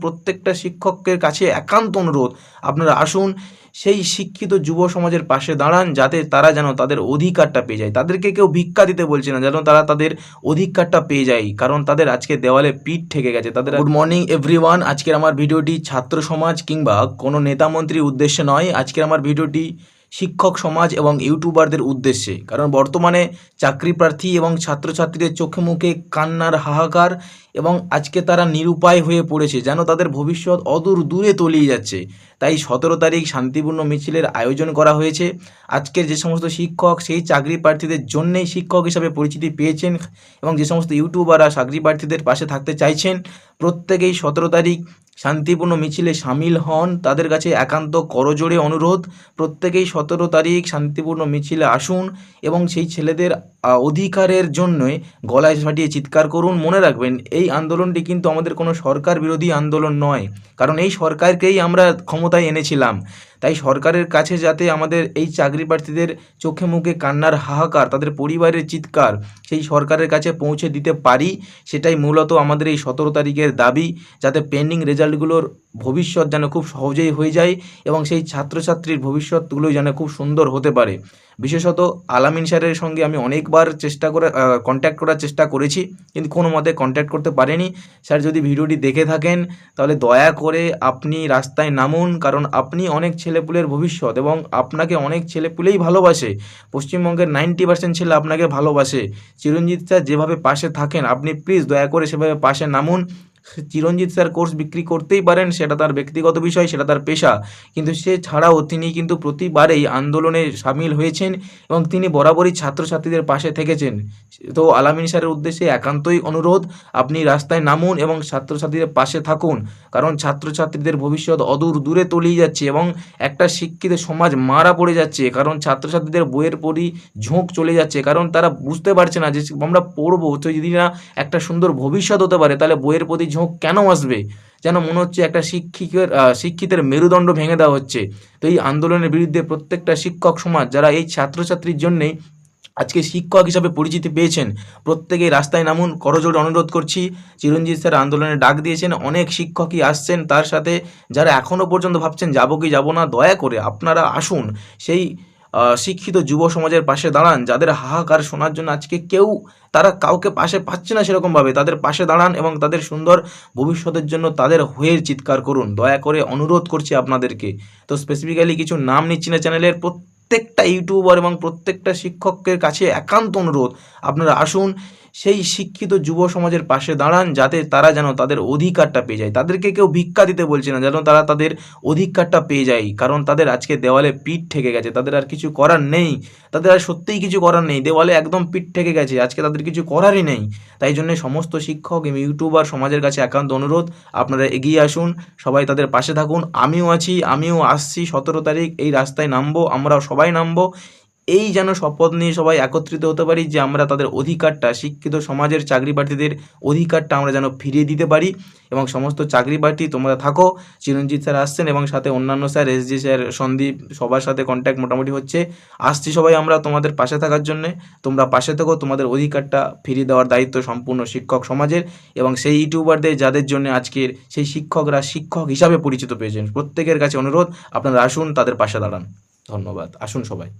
প্রত্যেকটা শিক্ষকের কাছে একান্ত অনুরোধ, আপনারা আসুন সেই শিক্ষিত যুব সমাজের পাশে দাঁড়ান, যাতে তারা যেন তাদের অধিকারটা পেয়ে যায়। তাদেরকে কেউ ভিক্ষা দিতে বলছে না, যেন তারা তাদের অধিকারটা পেয়ে যায়, কারণ তাদের আজকে দেওয়ালে পিঠ ঠেকে গেছে তাদের। Good morning everyone. আজকের আমার ভিডিওটি ছাত্র সমাজ কিংবা কোনো নেতা মন্ত্রীর উদ্দেশ্যে নয়। আজকের আমার ভিডিওটি শিক্ষক সমাজ এবং ইউটিউবারদের উদ্দেশ্যে, কারণ বর্তমানে চাকরি প্রার্থী এবং ছাত্রছাত্রীদের চোখে মুখে কান্নার হাহাকার, এবং আজকে তারা নিরুপায় হয়ে পড়েছে, যেন তাদের ভবিষ্যৎ অদূর দূরে তলিয়ে যাচ্ছে। তাই 17 তারিখ শান্তিপূর্ণ মিছিলের আয়োজন করা হয়েছে। আজকের যে সমস্ত শিক্ষক সেই চাকরি প্রার্থীদের জন্যেই শিক্ষক হিসাবে পরিচিতি পেয়েছেন, এবং যে সমস্ত ইউটিউবাররা চাকরি প্রার্থীদের পাশে থাকতে চাইছেন, প্রত্যেকেই 17 তারিখ শান্তিপূর্ণ মিছিলে সামিল হন। তাদের কাছে একান্ত করজোড়ে অনুরোধ, প্রত্যেকেই 17 তারিখ শান্তিপূর্ণ মিছিলে আসুন এবং সেই ছেলেদের অধিকারের জন্যই গলায় ফাটিয়ে চিৎকার করুন। মনে রাখবেন, এই আন্দোলনটি কিন্তু আমাদের কোনো সরকার বিরোধী আন্দোলন নয়, কারণ এই সরকারকেই আমরা ক্ষমতায় এনেছিলাম। তাই সরকারের কাছে যাতে আমাদের এই চাকরি প্রার্থীদের চোখে মুখে কান্নার হাহাকার, তাদের পরিবারের চিৎকার সেই সরকারের কাছে পৌঁছে দিতে পারি, সেটাই মূলত আমাদের এই 17 তারিখের দাবি, যাতে পেন্ডিং রেজাল্টগুলোর ভবিষ্যৎ যেন খুব সহজেই হয়ে যায় এবং সেই ছাত্রছাত্রীর ভবিষ্যৎগুলো যেন খুব সুন্দর হতে পারে। বিশেষত আলামিন স্যারের সঙ্গে আমি অনেকবার কন্ট্যাক্ট করার চেষ্টা করেছি, কিন্তু কোনো মতে কন্ট্যাক্ট করতে পারিনি। স্যার, যদি ভিডিওটি দেখে থাকেন তাহলে দয়া করে আপনি রাস্তায় নামুন, কারণ আপনি অনেক ছেলেপুলের ভবিষ্যৎ এবং আপনাকে অনেক ছেলেপুলেই ভালোবাসে। পশ্চিমবঙ্গের 90% ছেলে আপনাকে ভালোবাসে। চিরঞ্জিত স্যার যেভাবে পাশে থাকেন, আপনি প্লিজ দয়া করে সেভাবে পাশে নামুন। চিরঞ্জিত স্যার কোর্স বিক্রি করতেই পারেন, সেটা তার ব্যক্তিগত বিষয়, সেটা তার পেশা, কিন্তু সে ছাড়াও তিনি কিন্তু প্রতিবারেই আন্দোলনে সামিল হয়েছেন এবং তিনি বরাবরই ছাত্রছাত্রীদের পাশে থেকেছেন। তো আলামিন স্যারের উদ্দেশ্যে একান্তই অনুরোধ, আপনি রাস্তায় নামুন এবং ছাত্রছাত্রীদের পাশে থাকুন, কারণ ছাত্রছাত্রীদের ভবিষ্যৎ অদূর দূরে তলিয়ে যাচ্ছে এবং একটা শিক্ষিত সমাজ মারা পড়ে যাচ্ছে, কারণ ছাত্রছাত্রীদের বইয়ের প্রতি ঝোঁক চলে যাচ্ছে, কারণ তারা বুঝতে পারছে না যে আমরা পড়বো তো যদি না একটা সুন্দর ভবিষ্যৎ হতে পারে, তাহলে বইয়ের প্রতি ঝোঁক কেন আসবে? যেন মনে হচ্ছে একটা শিক্ষিতের মেরুদণ্ড ভেঙে দেওয়া হচ্ছে। তো এই আন্দোলনের বিরুদ্ধে প্রত্যেকটা শিক্ষক সমাজ, যারা এই ছাত্রছাত্রীর জন্যেই আজকে শিক্ষক হিসাবে পরিচিতি পেয়েছেন, প্রত্যেকেই রাস্তায় নামুন, করজোড়ে অনুরোধ করছি। চিরঞ্জিত স্যার আন্দোলনে ডাক দিয়েছেন, অনেক শিক্ষকই আসছেন তার সাথে। যারা এখনও পর্যন্ত ভাবছেন যাবো কি যাবো না, দয়া করে আপনারা আসুন, সেই শিক্ষিত যুব সমাজের পাশে দাঁড়ান, যাদের হাহাকার শোনার জন্য আজকে তারা কাউকে পাশে পাচ্ছে না সেরকমভাবে, তাদের পাশে দাঁড়ান এবং তাদের সুন্দর ভবিষ্যতের জন্য তাদের হয়ে চিৎকার করুন। দয়া করে অনুরোধ করছি আপনাদেরকে। তো স্পেসিফিক্যালি কিছু নাম নিচ্ছি না চ্যানেলের, প্রত্যেকটা ইউটিউবার এবং প্রত্যেকটা শিক্ষকের কাছে একান্ত অনুরোধ, আপনারা আসুন সেই শিক্ষিত যুব সমাজের পাশে দাঁড়ান, যাতে তারা যেন তাদের অধিকারটা পেয়ে যায়। তাদেরকে কেউ ভিক্ষা দিতে বলছে না, যেন তারা তাদের অধিকারটা পেয়ে যায়, কারণ তাদের আজকে দেওয়ালে পিঠ ঠেকে গেছে, তাদের আর কিছু করার নেই, তাদের আর সত্যিই কিছু করার নেই, দেওয়ালে একদম পিঠ ঠেকে গেছে, আজকে তাদের কিছু করারই নেই। তাই জন্য সমস্ত শিক্ষক এবং ইউটিউবার সমাজের কাছে একান্ত অনুরোধ, আপনারা এগিয়ে আসুন, সবাই তাদের পাশে থাকুন। আমিও আছি, আমিও আসছি 17 তারিখ এই রাস্তায় নামবো, আমরা সবাই নামবো। এই যেন শপথ নিয়ে সবাই একত্রিত হতে পারি যে আমরা তাদের অধিকারটা, শিক্ষিত সমাজের চাকরি প্রার্থীদের অধিকারটা আমরা যেন ফিরিয়ে দিতে পারি। এবং সমস্ত চাকরি প্রার্থী তোমরা থাকো, চিরঞ্জিত স্যার আসছেন এবং সাথে অন্যান্য স্যার, এসজি স্যার, সন্দীপ, সবার সাথে কন্ট্যাক্ট মোটামুটি হচ্ছে। আসছি সবাই আমরা তোমাদের পাশে থাকার জন্যে, তোমরা পাশে থেকো, তোমাদের অধিকারটা ফিরিয়ে দেওয়ার দায়িত্ব সম্পূর্ণ শিক্ষক সমাজের এবং সেই ইউটিউবারদের যাদের জন্য আজকের সেই শিক্ষকরা শিক্ষক হিসাবে পরিচিত পেয়েছেন। প্রত্যেকের কাছে অনুরোধ, আপনারা আসুন, তাদের পাশে দাঁড়ান। ধন্যবাদ, আসুন সবাই।